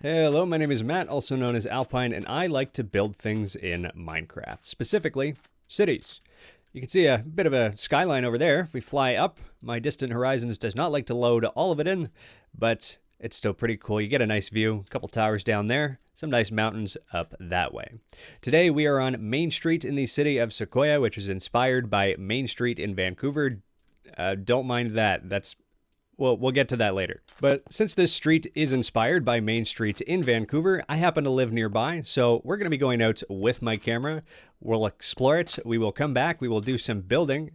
Hello, my name is Matt, also known as Alpine, and I like to build things in Minecraft, specifically cities. You can see a bit of a skyline over there. If we fly up, my distant horizons does not like to load all of it in, but it's still pretty cool. You get a nice view, a couple towers down there, some nice mountains up that way. Today we are on Main Street in the City of Sequoia, which is inspired by Main Street in Vancouver. Don't mind that. Well, we'll get to that later. But since this street is inspired by Main Street in Vancouver, I happen to live nearby, so we're going to be going out with my camera. We'll explore it, we will come back, we will do some building,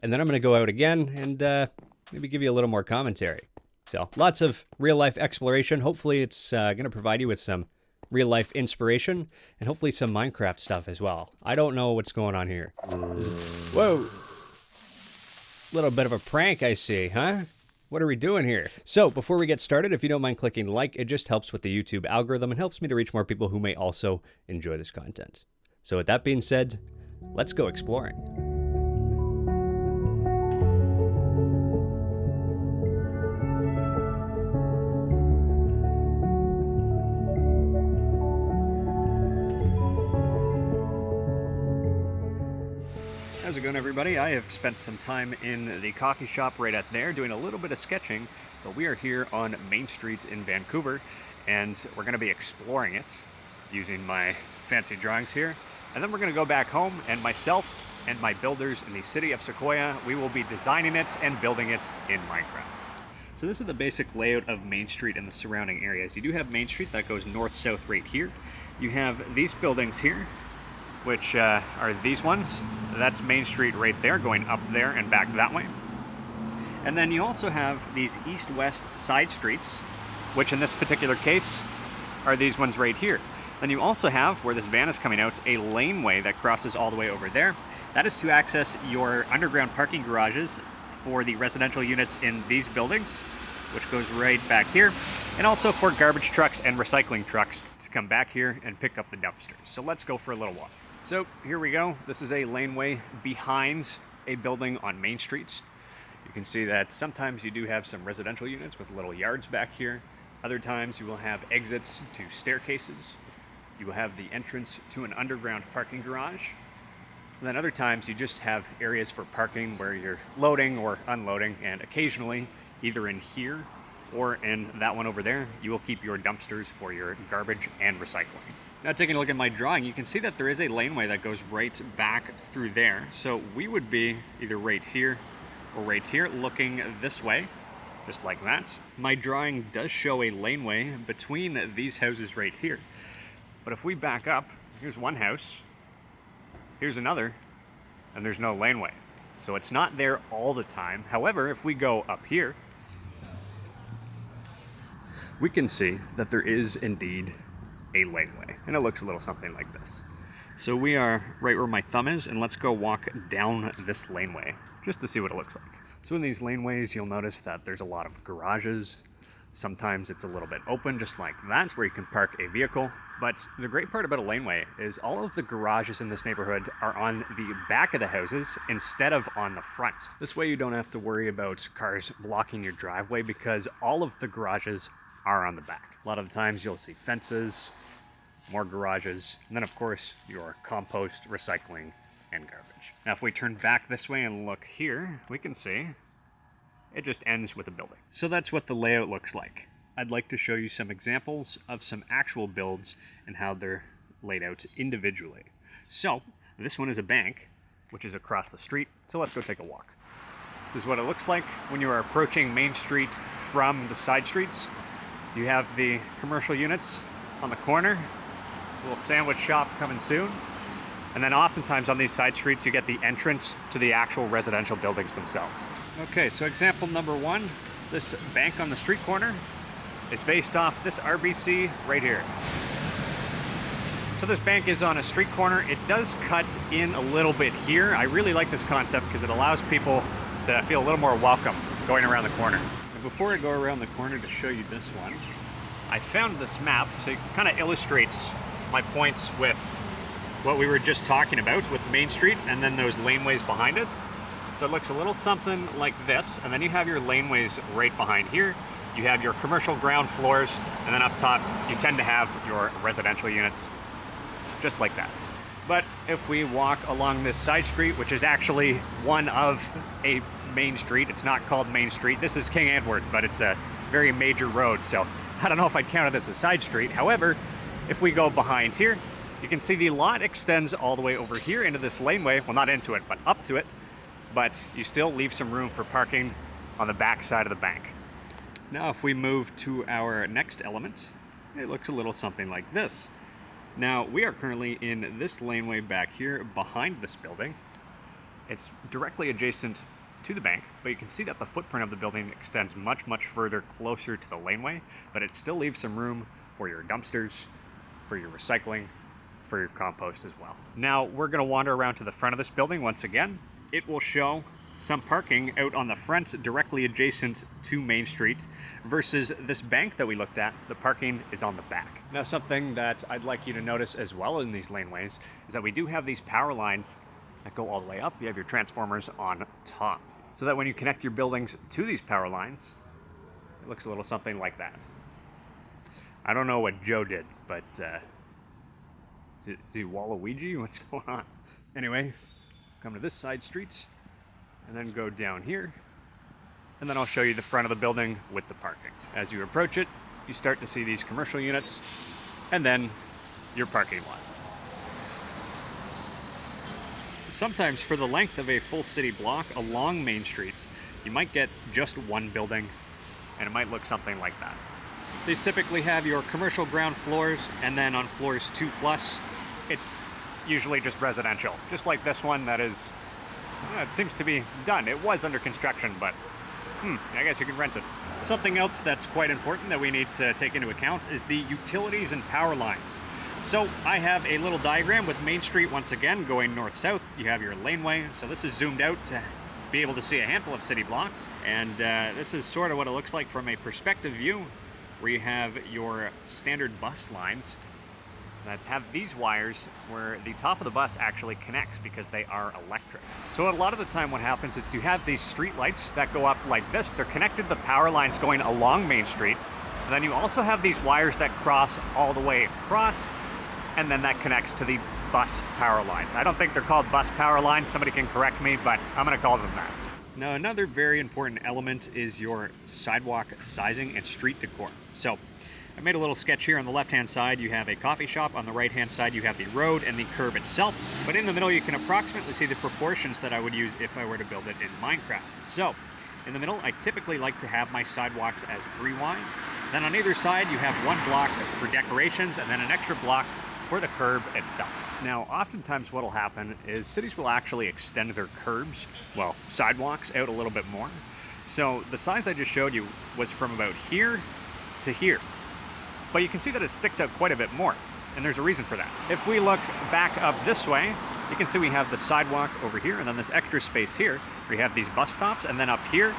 and then I'm going to go out again and maybe give you a little more commentary. So, lots of real-life exploration. Hopefully it's going to provide you with some real-life inspiration, and hopefully some Minecraft stuff as well. I don't know what's going on here. Whoa! Little bit of a prank, I see, huh? What are we doing here? So, before we get started, if you don't mind clicking like, it just helps with the YouTube algorithm and helps me to reach more people who may also enjoy this content. So with that being said, let's go exploring. How's it going, everybody? I have spent some time in the coffee shop right out there doing a little bit of sketching, but we are here on Main Street in Vancouver, and we're going to be exploring it using my fancy drawings here. And then we're going to go back home, and myself and my builders in the City of Sequoia, we will be designing it and building it in Minecraft. So this is the basic layout of Main Street and the surrounding areas. You do have Main Street that goes north-south right here. You have these buildings here, which are these ones. That's Main Street right there, going up there and back that way. And then you also have these east-west side streets, which in this particular case are these ones right here. Then you also have, where this van is coming out, a laneway that crosses all the way over there. That is to access your underground parking garages for the residential units in these buildings, which goes right back here, and also for garbage trucks and recycling trucks to come back here and pick up the dumpsters. So let's go for a little walk. So here we go. This is a laneway behind a building on Main Street. You can see that sometimes you do have some residential units with little yards back here. Other times you will have exits to staircases. You will have the entrance to an underground parking garage. And then other times you just have areas for parking where you're loading or unloading, and occasionally, either in here or in that one over there, you will keep your dumpsters for your garbage and recycling. Now, taking a look at my drawing, you can see that there is a laneway that goes right back through there. So we would be either right here or right here, looking this way, just like that. My drawing does show a laneway between these houses right here. But if we back up, here's one house, here's another, and there's no laneway. So it's not there all the time. However, if we go up here, we can see that there is indeed a laneway, and it looks a little something like this. So we are right where my thumb is, and let's go walk down this laneway just to see what it looks like. So in these laneways, you'll notice that there's a lot of garages. Sometimes it's a little bit open, just like that, where you can park a vehicle. But the great part about a laneway is all of the garages in this neighborhood are on the back of the houses instead of on the front. This way you don't have to worry about cars blocking your driveway because all of the garages are on the back. A lot of the times you'll see fences, more garages, and then of course your compost, recycling, and garbage. Now if we turn back this way and look here, we can see it just ends with a building. So that's what the layout looks like. I'd like to show you some examples of some actual builds and how they're laid out individually. So this one is a bank, which is across the street, so let's go take a walk. This is what it looks like when you are approaching Main Street from the side streets. You have the commercial units on the corner, a little sandwich shop coming soon, and then oftentimes on these side streets you get the entrance to the actual residential buildings themselves. Okay, so example number one, this bank on the street corner is based off this RBC right here. So this bank is on a street corner. It does cut in a little bit here. I really like this concept because it allows people to feel a little more welcome going around the corner. And before I go around the corner to show you this one, I found this map, so it kind of illustrates my points with what we were just talking about with Main Street and then those laneways behind it. So it looks a little something like this, and then you have your laneways right behind here. you have your commercial ground floors, and then up top, you tend to have your residential units, just like that. But if we walk along this side street, which is actually one of a main street, it's not called Main Street. This is King Edward, but it's a very major road, so I don't know if I'd count it as a side street. However, if we go behind here, you can see the lot extends all the way over here into this laneway. Well, not into it, but up to it. But you still leave some room for parking on the back side of the bank. Now, if we move to our next element, it looks a little something like this. Now, we are currently in this laneway back here behind this building. It's directly adjacent to the bank, but you can see that the footprint of the building extends much, much further closer to the laneway, but it still leaves some room for your dumpsters, for your recycling, for your compost as well. Now, we're gonna wander around to the front of this building once again. It will show some parking out on the front directly adjacent to Main Street versus this bank that we looked at, the parking is on the back. Now, something that I'd like you to notice as well in these laneways is that we do have these power lines that go all the way up. You have your transformers on top, so that when you connect your buildings to these power lines, it looks a little something like that. I don't know what Joe did, but is he Waluigi? What's going on? Anyway, come to this side street, and then go down here, and then I'll show you the front of the building with the parking. As you approach it, you start to see these commercial units, and then your parking lot. Sometimes for the length of a full city block along Main Street, you might get just one building, and it might look something like that. These typically have your commercial ground floors, and then on floors 2+, it's usually just residential. Just like this one that is, it seems to be done. It was under construction, but I guess you can rent it. Something else that's quite important that we need to take into account is the utilities and power lines. So I have a little diagram with Main Street once again going north-south. You have your laneway, so this is zoomed out to be able to see a handful of city blocks. And this is sort of what it looks like from a perspective view, where you have your standard bus lines that have these wires where the top of the bus actually connects because they are electric. So a lot of the time what happens is you have these street lights that go up like this. They're connected to the power lines going along Main Street. But then you also have these wires that cross all the way across, and then that connects to the bus power lines. I don't think they're called bus power lines. Somebody can correct me, but I'm gonna call them that. Now, another very important element is your sidewalk sizing and street decor. So I made a little sketch here. On the left-hand side, you have a coffee shop. On the right-hand side, you have the road and the curb itself. But in the middle, you can approximately see the proportions that I would use if I were to build it in Minecraft. So in the middle, I typically like to have my sidewalks as 3 wide. Then on either side, you have 1 block for decorations and then an extra block for the curb itself. Now, oftentimes what'll happen is cities will actually extend their curbs, well, sidewalks out a little bit more. So the size I just showed you was from about here to here. But you can see that it sticks out quite a bit more, and there's a reason for that. If we look back up this way, you can see we have the sidewalk over here, and then this extra space here, where you have these bus stops, and then up here,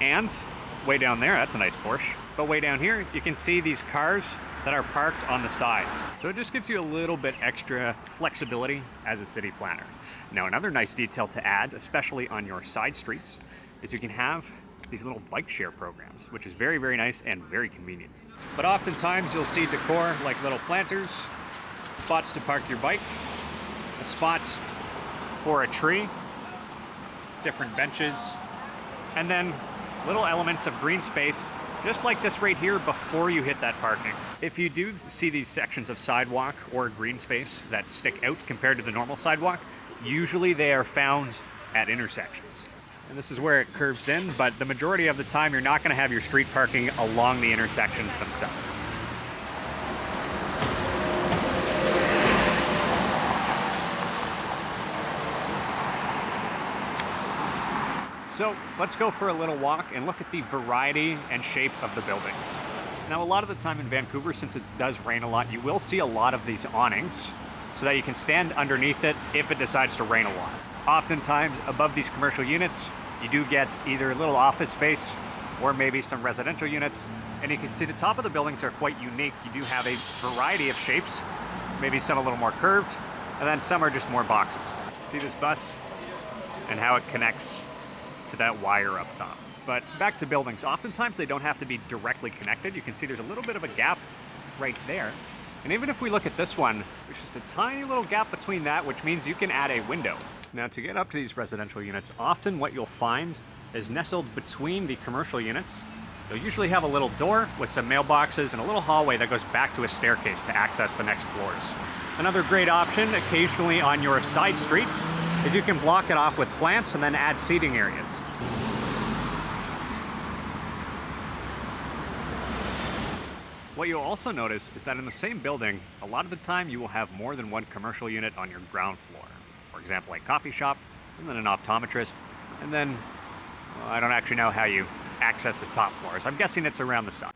and way down there, that's a nice Porsche. But way down here, you can see these cars that are parked on the side. So it just gives you a little bit extra flexibility as a city planner. Now, another nice detail to add, especially on your side streets, is you can have these little bike share programs, which is very, very nice and very convenient. But oftentimes you'll see decor like little planters, spots to park your bike, a spot for a tree, different benches, and then little elements of green space, just like this right here before you hit that parking. If you do see these sections of sidewalk or green space that stick out compared to the normal sidewalk, usually they are found at intersections. And this is where it curves in, but the majority of the time you're not gonna have your street parking along the intersections themselves. So let's go for a little walk and look at the variety and shape of the buildings. Now, a lot of the time in Vancouver, since it does rain a lot, you will see a lot of these awnings so that you can stand underneath it if it decides to rain a lot. Oftentimes, above these commercial units, you do get either a little office space or maybe some residential units. And you can see the top of the buildings are quite unique. You do have a variety of shapes, maybe some a little more curved, and then some are just more boxes. See this bus and how it connects to that wire up top. But back to buildings, oftentimes they don't have to be directly connected. You can see there's a little bit of a gap right there. And even if we look at this one, there's just a tiny little gap between that, which means you can add a window. Now, to get up to these residential units, often what you'll find is nestled between the commercial units. They'll usually have a little door with some mailboxes and a little hallway that goes back to a staircase to access the next floors. Another great option occasionally on your side streets is you can block it off with plants and then add seating areas. What you'll also notice is that in the same building, a lot of the time you will have more than one commercial unit on your ground floor. For example, a coffee shop, and then an optometrist, and then, well, I don't actually know how you access the top floors. I'm guessing it's around the side.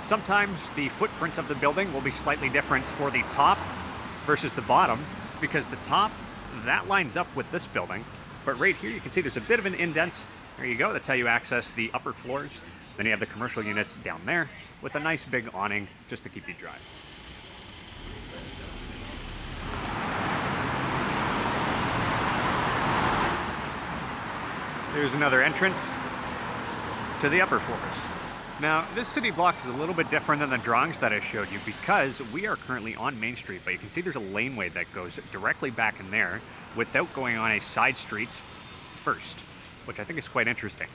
Sometimes the footprint of the building will be slightly different for the top versus the bottom, because the top, that lines up with this building, but right here you can see there's a bit of an indent. There you go, that's how you access the upper floors. Then you have the commercial units down there with a nice big awning just to keep you dry. Here's another entrance to the upper floors. Now, this city block is a little bit different than the drawings that I showed you because we are currently on Main Street, but you can see there's a laneway that goes directly back in there without going on a side street first, which I think is quite interesting.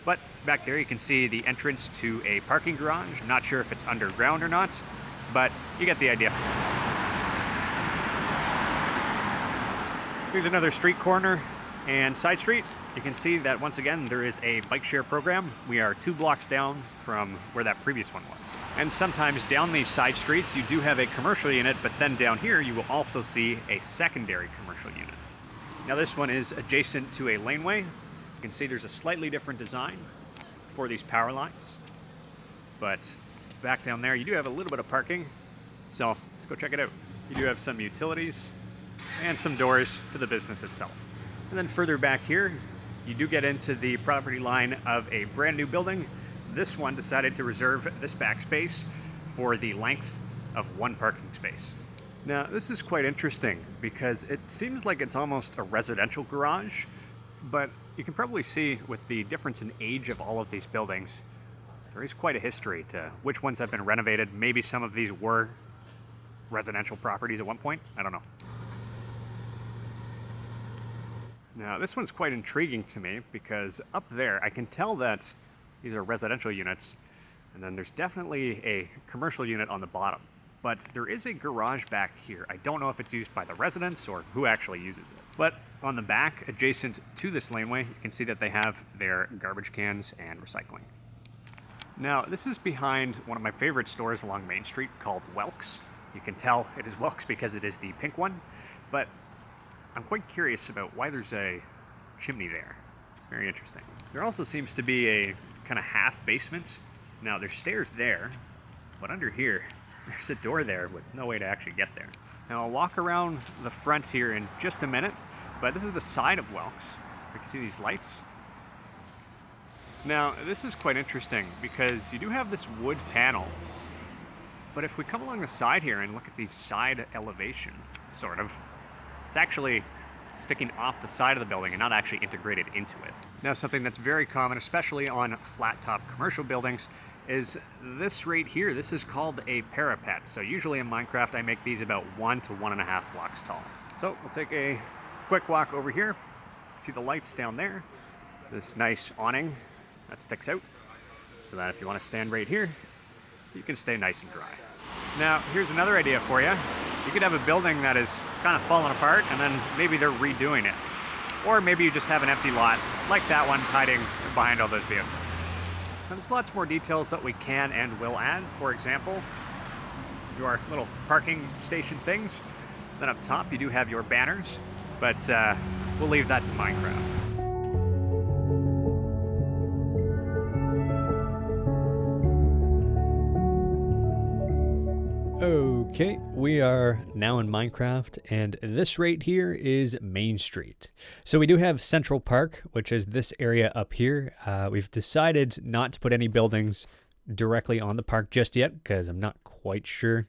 But back there you can see the entrance to a parking garage. Not sure if it's underground or not, but you get the idea. Here's another street corner and side street. You can see that once again there is a bike share program. We are 2 blocks down from where that previous one was. And sometimes down these side streets you do have a commercial unit, but then down here you will also see a secondary commercial unit. Now this one is adjacent to a laneway. You can see there's a slightly different design for these power lines. But back down there, you do have a little bit of parking. So let's go check it out. You do have some utilities and some doors to the business itself. And then further back here, you do get into the property line of a brand new building. This one decided to reserve this back space for the length of 1 parking space. Now, this is quite interesting because it seems like it's almost a residential garage, but you can probably see with the difference in age of all of these buildings, there is quite a history to which ones have been renovated. Maybe some of these were residential properties at one point. I don't know. Now, this one's quite intriguing to me because up there, I can tell that these are residential units, and then there's definitely a commercial unit on the bottom. But there is a garage back here. I don't know if it's used by the residents or who actually uses it. But on the back, adjacent to this laneway, you can see that they have their garbage cans and recycling. Now, this is behind one of my favorite stores along Main Street called Welks. You can tell it is Welks because it is the pink one, but I'm quite curious about why there's a chimney there. It's very interesting. There also seems to be a kind of half basement. Now, there's stairs there, but under here, there's a door there with no way to actually get there. Now I'll walk around the front here in just a minute, but this is the side of Welks. You can see these lights. Now this is quite interesting because you do have this wood panel, but if we come along the side here and look at the side elevation, sort of, it's actually sticking off the side of the building and not actually integrated into it. Now something that's very common, especially on flat top commercial buildings, is this right here. This is called a parapet. So usually in Minecraft I make these about 1 to 1.5 blocks tall. So we'll take a quick walk over here. See the lights down there. This nice awning that sticks out so that if you want to stand right here, you can stay nice and dry. Now here's another idea for you. You could have a building that is kind of falling apart and then maybe they're redoing it. Or maybe you just have an empty lot like that one hiding behind all those vehicles. Now, there's lots more details that we can and will add. For example, your little parking station things. Then up top you do have your banners, but we'll leave that to Minecraft. Okay, we are now in Minecraft, and this right here is Main Street. So we do have Central Park, which is this area up here. We've decided not to put any buildings directly on the park just yet, because I'm not quite sure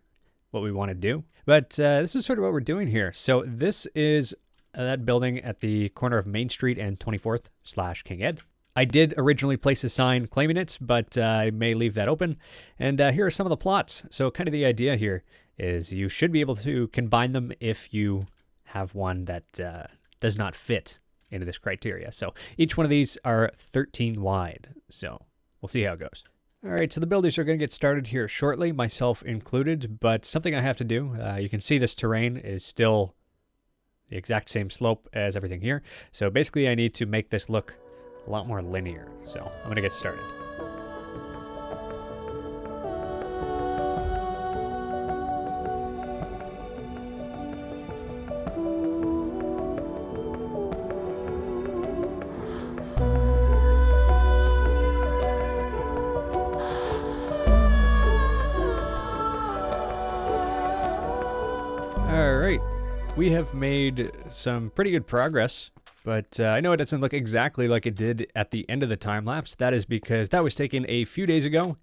what we want to do. But this is sort of what we're doing here. So this is that building at the corner of Main Street and 24th/King Ed. I did originally place a sign claiming it, but I may leave that open. And here are some of the plots. So kind of the idea here is you should be able to combine them if you have one that does not fit into this criteria. So each one of these are 13 wide. So we'll see how it goes. All right, so the builders are going to get started here shortly, myself included, but something I have to do. You can see this terrain is still the exact same slope as everything here. So basically I need to make this look a lot more linear. So I'm going to get started. All right, we have made some pretty good progress, but I know it doesn't look exactly like it did at the end of the time lapse. That is because that was taken a few days ago,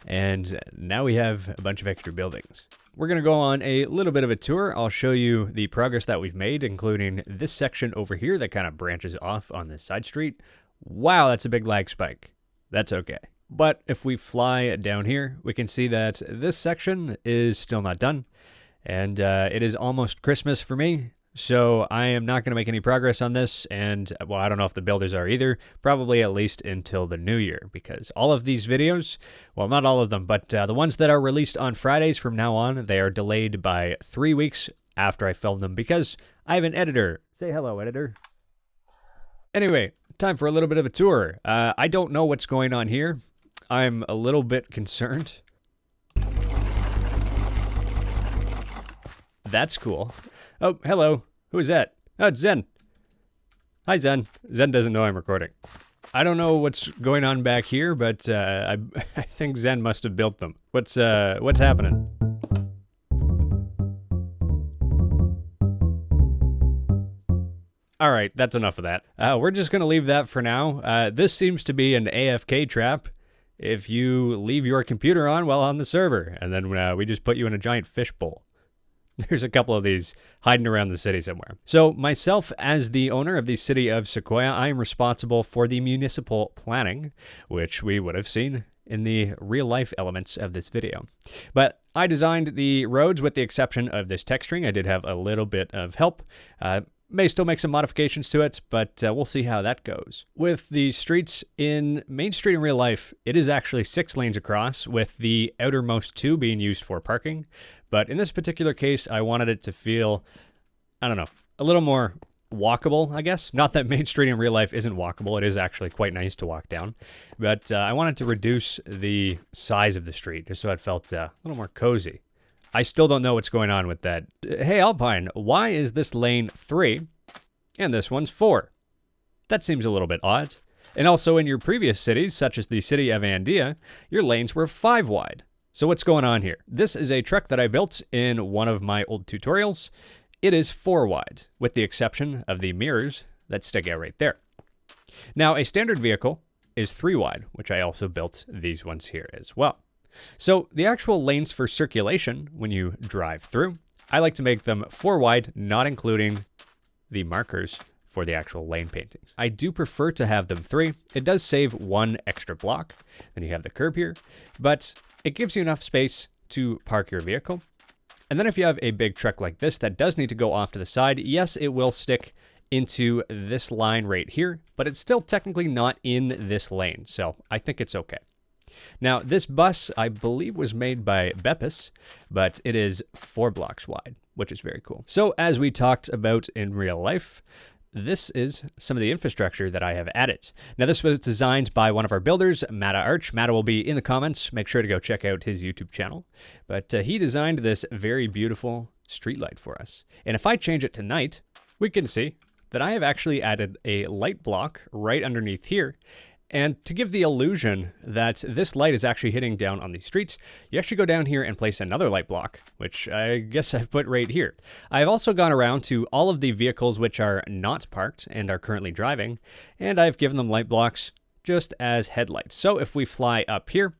and now we have a bunch of extra buildings. We're going to go on a little bit of a tour. I'll show you the progress that we've made, including this section over here that kind of branches off on this side street. Wow, that's a big lag spike. That's okay. But if we fly down here, we can see that this section is still not done. And it is almost Christmas for me, so I am not going to make any progress on this, and, well, I don't know if the builders are either, probably at least until the new year, because all of these videos, well, not all of them, but the ones that are released on Fridays from now on, they are delayed by 3 weeks after I film them, because I have an editor. Say hello, editor. Anyway, time for a little bit of a tour. I don't know what's going on here. I'm a little bit concerned. That's cool. Oh, hello. Who is that? Oh, it's Zen. Hi, Zen. Zen doesn't know I'm recording. I don't know what's going on back here, but I think Zen must have built them. What's happening? All right, that's enough of that. We're just going to leave that for now. This seems to be an AFK trap. If you leave your computer on while on the server, and then we just put you in a giant fishbowl. There's a couple of these hiding around the city somewhere. So myself, as the owner of the City of Sequoia, I am responsible for the municipal planning, which we would have seen in the real-life elements of this video. But I designed the roads with the exception of this texturing. I did have a little bit of help. May still make some modifications to it, but we'll see how that goes. With the streets in Main Street in real life, it is actually 6 lanes across, with the outermost 2 being used for parking. But in this particular case, I wanted it to feel, I don't know, a little more walkable, I guess. Not that Main Street in real life isn't walkable. It is actually quite nice to walk down. But I wanted to reduce the size of the street just so it felt a little more cozy. I still don't know what's going on with that. Hey, Alpine, why is this lane 3 and this one's 4? That seems a little bit odd. And also in your previous cities, such as the city of Andia, your lanes were 5 wide. So what's going on here? This is a truck that I built in one of my old tutorials. It is 4 wide, with the exception of the mirrors that stick out right there. Now, a standard vehicle is 3 wide, which I also built these ones here as well. So the actual lanes for circulation, when you drive through, I like to make them 4 wide, not including the markers for the actual lane paintings. I do prefer to have them 3. It does save 1 extra block. Then you have the curb here, but it gives you enough space to park your vehicle. And then if you have a big truck like this that does need to go off to the side, yes, it will stick into this line right here, but it's still technically not in this lane, so I think it's okay. Now, this bus, I believe, was made by Beppis, but it is 4 blocks wide, which is very cool. So as we talked about in real life, this is some of the infrastructure that I have added. Now, this was designed by one of our builders, Matta Arch. Matta will be in the comments. Make sure to go check out his YouTube channel. But he designed this very beautiful streetlight for us. And if I change it to night, we can see that I have actually added a light block right underneath here. And to give the illusion that this light is actually hitting down on the streets, you actually go down here and place another light block, which I guess I've put right here. I've also gone around to all of the vehicles which are not parked and are currently driving, and I've given them light blocks just as headlights. So if we fly up here,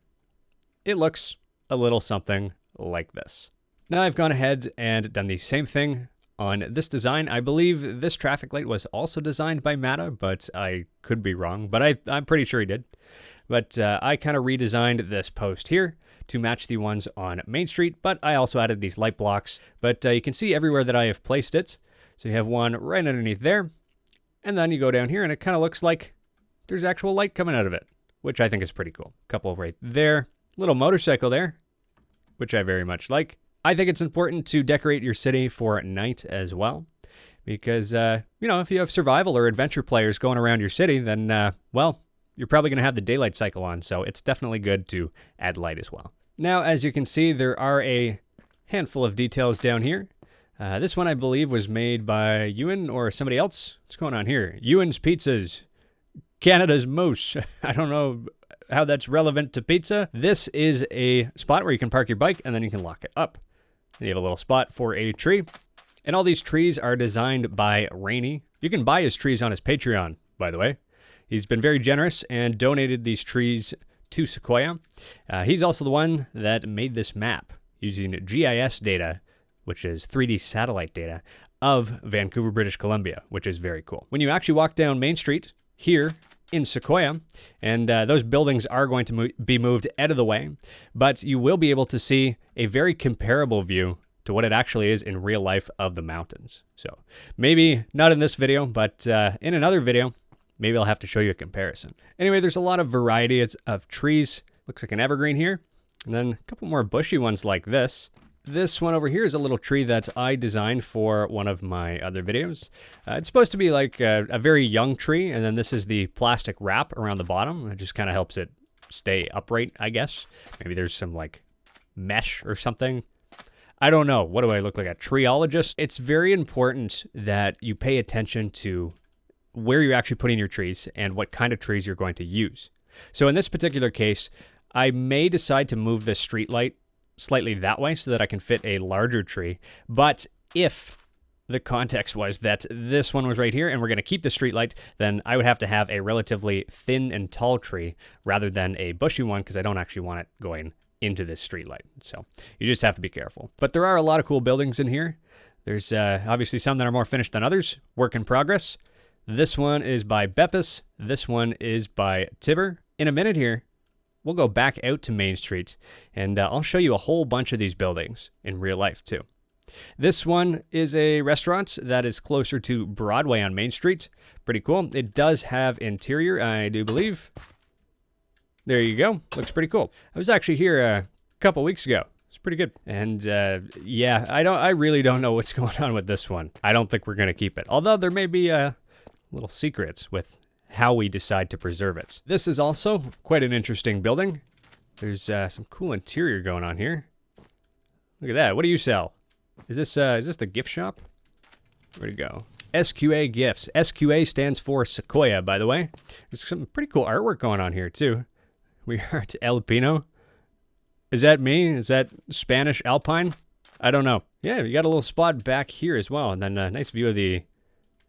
it looks a little something like this. Now I've gone ahead and done the same thing on this design. I believe this traffic light was also designed by Mata, but I could be wrong, but I'm pretty sure he did. But I kind of redesigned this post here to match the ones on Main Street, but I also added these light blocks. But you can see everywhere that I have placed it. So you have one right underneath there, and then you go down here and it kind of looks like there's actual light coming out of it, which I think is pretty cool. A couple right there, little motorcycle there, which I very much like. I think it's important to decorate your city for night as well, because, you know, if you have survival or adventure players going around your city, then, well, you're probably going to have the daylight cycle on, so it's definitely good to add light as well. Now, as you can see, there are a handful of details down here. This one, I believe, was made by Ewan or somebody else. What's going on here? Ewan's Pizzas, Canada's Moose. I don't know how that's relevant to pizza. This is a spot where you can park your bike and then you can lock it up. And you have a little spot for a tree. And all these trees are designed by Rainy. You can buy his trees on his Patreon, by the way. He's been very generous and donated these trees to Sequoia. He's also the one that made this map using GIS data, which is 3D satellite data, of Vancouver, British Columbia, which is very cool. When you actually walk down Main Street here in Sequoia, and those buildings are going to be moved out of the way, but you will be able to see a very comparable view to what it actually is in real life of the mountains. So maybe not in this video, but in another video, maybe I'll have to show you a comparison. Anyway, there's a lot of variety of trees. Looks like an evergreen here, and then a couple more bushy ones like this. This one over here is a little tree that I designed for one of my other videos. It's supposed to be like a very young tree, and then this is the plastic wrap around the bottom. It just kind of helps it stay upright, I guess. Maybe there's some like mesh or something. I don't know. What do I look like, a treeologist? It's very important that you pay attention to where you're actually putting your trees and what kind of trees you're going to use. So in this particular case, I may decide to move this street light slightly that way so that I can fit a larger tree. But if the context was that this one was right here and we're going to keep the street light, then I would have to have a relatively thin and tall tree rather than a bushy one, because I don't actually want it going into this street light. So you just have to be careful. But there are a lot of cool buildings in here. There's obviously some that are more finished than others. Work in progress. This one is by Beppis. This one is by Tibber. In a minute here, we'll go back out to Main Street, and I'll show you a whole bunch of these buildings in real life, too. This one is a restaurant that is closer to Broadway on Main Street. Pretty cool. It does have interior, I do believe. There you go. Looks pretty cool. I was actually here a couple weeks ago. It's pretty good. And yeah, I really don't know what's going on with this one. I don't think we're going to keep it. Although there may be little secrets with how we decide to preserve it. This is also quite an interesting building. There's some cool interior going on here. Look at that. What do you sell? Is this the gift shop? Where'd it go? SQA Gifts. SQA stands for Sequoia, by the way. There's some pretty cool artwork going on here, too. We are at El Pino. Is that me? Is that Spanish Alpine? I don't know. Yeah, you got a little spot back here as well. And then a nice view of the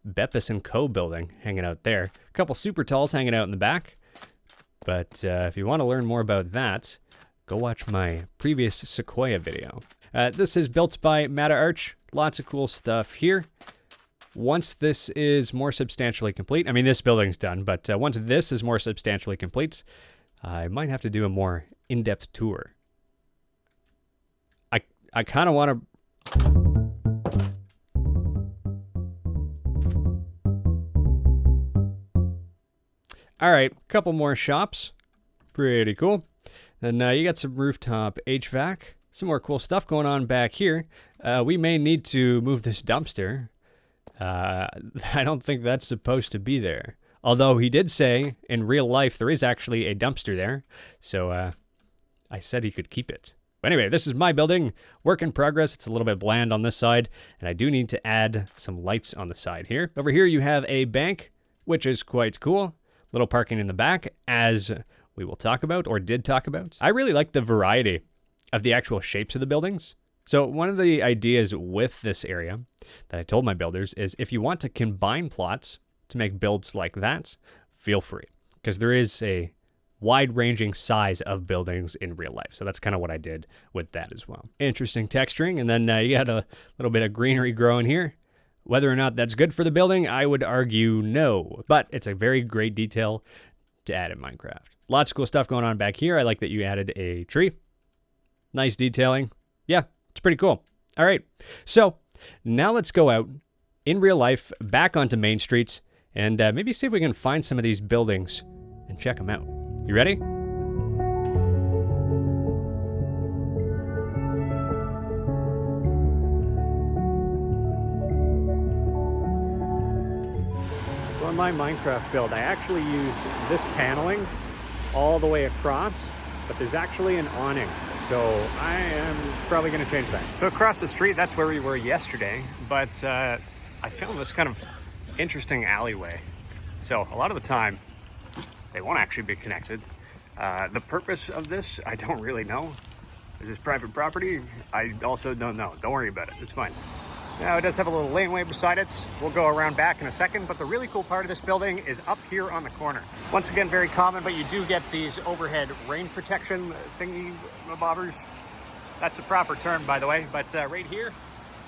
Beppis & Co. building hanging out there. A couple super talls hanging out in the back. But if you want to learn more about that, go watch my previous Sequoia video. This is built by Mata Arch. Lots of cool stuff here. Once this is more substantially complete, I mean, this building's done, but once this is more substantially complete, I might have to do a more in-depth tour. I kind of want to... All right, couple more shops. Pretty cool. Then you got some rooftop HVAC. Some more cool stuff going on back here. We may need to move this dumpster. I don't think that's supposed to be there. Although he did say in real life there is actually a dumpster there. So I said he could keep it. But anyway, this is my building. Work in progress. It's a little bit bland on this side. And I do need to add some lights on the side here. Over here you have a bank, which is quite cool. Little parking in the back, as we will talk about, or did talk about. I really like the variety of the actual shapes of the buildings. So one of the ideas with this area that I told my builders is if you want to combine plots to make builds like that, feel free. Because there is a wide-ranging size of buildings in real life. So that's kind of what I did with that as well. Interesting texturing, and then you got a little bit of greenery growing here. Whether or not that's good for the building, I would argue no, but it's a very great detail to add in Minecraft. Lots of cool stuff going on back here. I like that you added a tree. Nice detailing. Yeah, it's pretty cool. All right, so now let's go out in real life, back onto main streets, and maybe see if we can find some of these buildings and check them out. You ready? So in my Minecraft build, I actually used this paneling all the way across, but there's actually an awning. So I am probably going to change that. So across the street, that's where we were yesterday, but I found this kind of interesting alleyway. So a lot of the time, they won't actually be connected. The purpose of this, I don't really know. Is this private property? I also don't know. Don't worry about it. It's fine. Now, it does have a little laneway beside it. We'll go around back in a second, but the really cool part of this building is up here on the corner. Once again, very common, but you do get these overhead rain protection thingy bobbers. That's the proper term, by the way, but right here,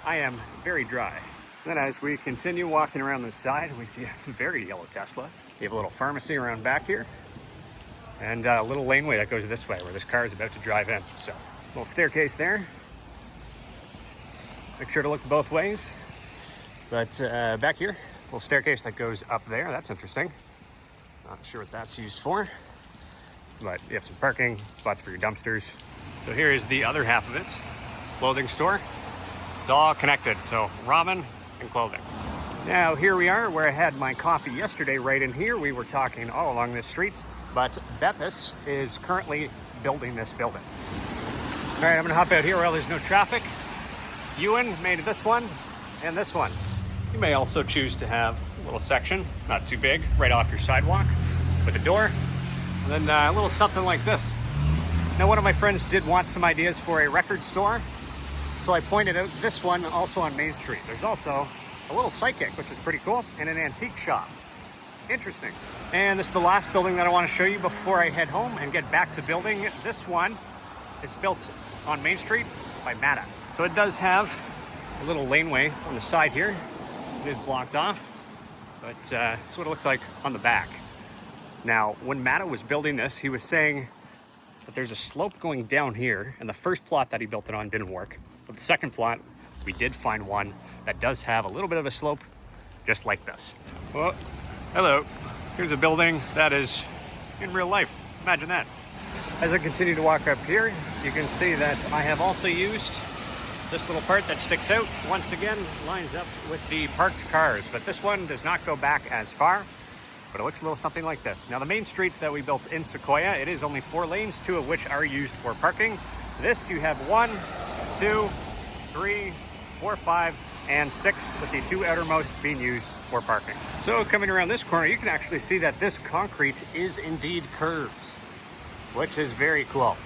I am very dry. Then as we continue walking around the side, we see a very yellow Tesla. We have a little pharmacy around back here, and a little laneway that goes this way where this car is about to drive in. So, little staircase there. Make sure to look both ways. But back here, little staircase that goes up there. That's interesting. Not sure what that's used for, but you have some parking spots for your dumpsters. So here is the other half of it, clothing store. It's all connected, so ramen and clothing. Now here we are where I had my coffee yesterday, right in here. We were talking all along this street, but Beppis is currently building this building. All right, I'm gonna hop out here while there's no traffic. Ewan made this one and this one. You may also choose to have a little section, not too big, right off your sidewalk with a door, and then a little something like this. Now, one of my friends did want some ideas for a record store, so I pointed out this one also on Main Street. There's also a little psychic, which is pretty cool, and an antique shop. Interesting. And this is the last building that I want to show you before I head home and get back to building. This one is built on Main Street by Mata. So it does have a little laneway on the side here. It is blocked off, but that's what it looks like on the back. Now, when Mata was building this, he was saying that there's a slope going down here, and the first plot that he built it on didn't work. But the second plot, we did find one that does have a little bit of a slope, just like this. Well, hello. Here's a building that is in real life. Imagine that. As I continue to walk up here, you can see that I have also used this little part that sticks out. Once again, lines up with the parked cars, but this one does not go back as far, but it looks a little something like this. Now, the main street that we built in Sequoia, it is only 4 lanes, 2 of which are used for parking. This, you have 1, 2, 3, 4, 5, and 6, with the 2 outermost being used for parking. So coming around this corner, you can actually see that this concrete is indeed curved, which is very cool.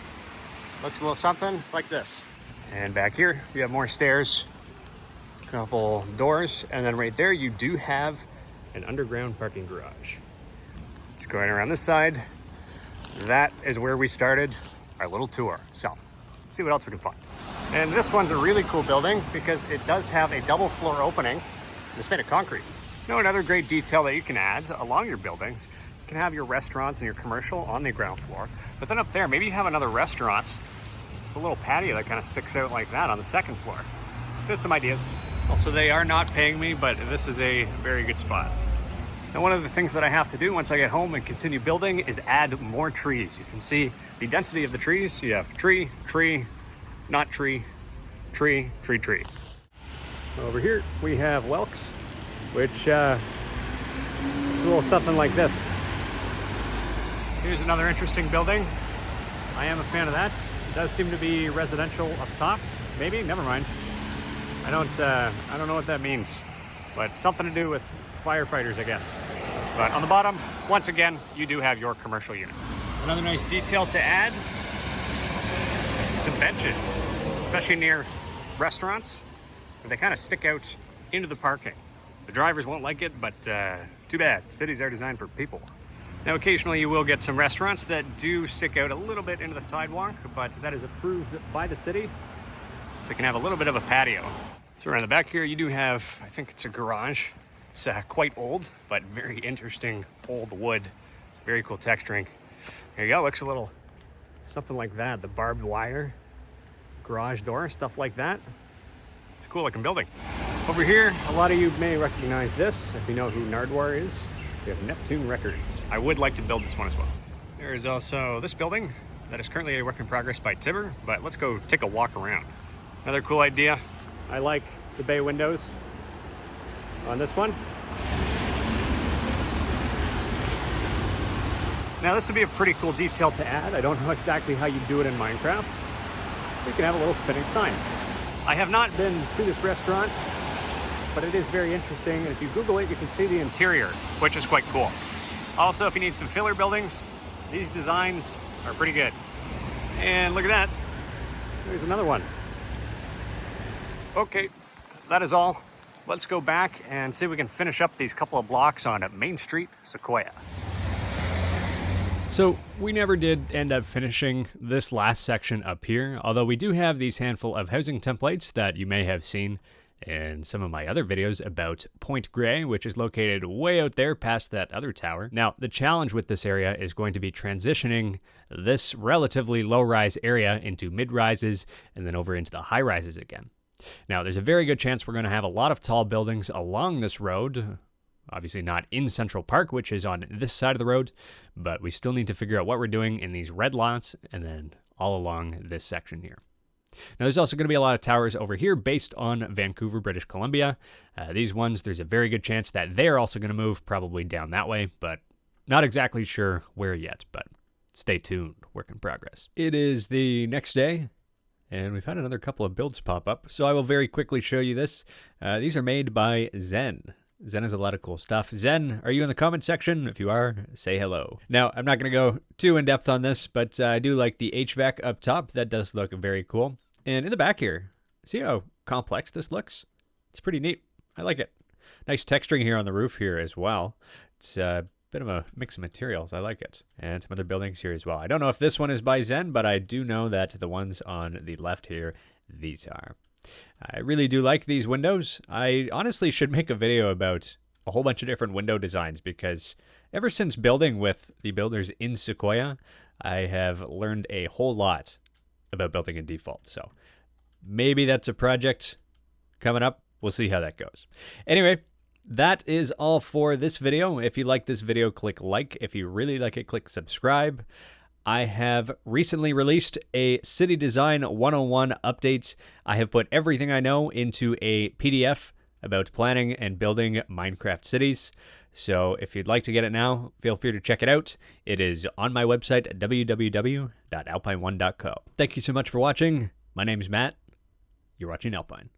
Looks a little something like this. And back here, we have more stairs, a couple doors, and then right there, you do have an underground parking garage. Just going around this side, that is where we started our little tour. So, let's see what else we can find. And this one's a really cool building because it does have a double floor opening, and it's made of concrete. Now, another great detail that you can add along your buildings, you can have your restaurants and your commercial on the ground floor, but then up there, maybe you have another restaurant with a little patio that kind of sticks out like that on the second floor. There's some ideas. Also, they are not paying me, but this is a very good spot. Now, one of the things that I have to do once I get home and continue building is add more trees. You can see the density of the trees. You have tree, tree, not tree, tree, tree, tree. Over here, we have Welks, which is a little something like this. Here's another interesting building. I am a fan of that. It does seem to be residential up top. Maybe, never mind. I don't know what that means, but something to do with firefighters, I guess. But on the bottom, once again, you do have your commercial unit. Another nice detail to add, some benches, especially near restaurants. They kind of stick out into the parking. The drivers won't like it, but too bad. Cities are designed for people. Now, occasionally you will get some restaurants that do stick out a little bit into the sidewalk, but that is approved by the city, so you can have a little bit of a patio. So around the back here, you do have, I think it's a garage. It's quite old, but very interesting old wood. It's very cool texturing. There you go, looks a little something like that. The barbed wire, garage door, stuff like that. It's a cool looking building. Over here, a lot of you may recognize this if you know who Nardwar is. We have Neptune Records. I would like to build this one as well. There is also this building that is currently a work in progress by Tibber, but let's go take a walk around. Another cool idea. I like the bay windows on this one. Now this would be a pretty cool detail to add. I don't know exactly how you do it in Minecraft. You can have a little spinning sign. I have not been to this restaurant, but it is very interesting, and if you Google it, you can see the interior, which is quite cool. Also, if you need some filler buildings, these designs are pretty good. And look at that, there's another one. Okay, that is all. Let's go back and see if we can finish up these couple of blocks on Main Street, Sequoia. So we never did end up finishing this last section up here, although we do have these handful of housing templates that you may have seen in some of my other videos about Point Grey, which is located way out there past that other tower. Now, the challenge with this area is going to be transitioning this relatively low-rise area into mid-rises and then over into the high-rises again. Now, there's a very good chance we're going to have a lot of tall buildings along this road. Obviously not in Central Park, which is on this side of the road, but we still need to figure out what we're doing in these red lots and then all along this section here. Now, there's also going to be a lot of towers over here based on Vancouver, British Columbia. These ones, there's a very good chance that they're also going to move probably down that way, but not exactly sure where yet, but stay tuned, work in progress. It is the next day, and we've had another couple of builds pop up, so I will very quickly show you this. These are made by Zen. Zen has a lot of cool stuff. Zen, are you in the comment section? If you are, say hello. Now, I'm not going to go too in-depth on this, but I do like the HVAC up top. That does look very cool. And in the back here, see how complex this looks? It's pretty neat. I like it. Nice texturing here on the roof here as well. It's a bit of a mix of materials. I like it. And some other buildings here as well. I don't know if this one is by Zen, but I do know that the ones on the left here, these are. I really do like these windows. I honestly should make a video about a whole bunch of different window designs because ever since building with the builders in Sequoia, I have learned a whole lot about building in default. So maybe that's a project coming up. We'll see how that goes. Anyway, that is all for this video. If you like this video, click like. If you really like it, click subscribe. I have recently released a City Design 101 update. I have put everything I know into a PDF about planning and building Minecraft cities. So if you'd like to get it now, feel free to check it out. It is on my website, www.alpine1.co. Thank you so much for watching. My name is Matt. You're watching Alpine.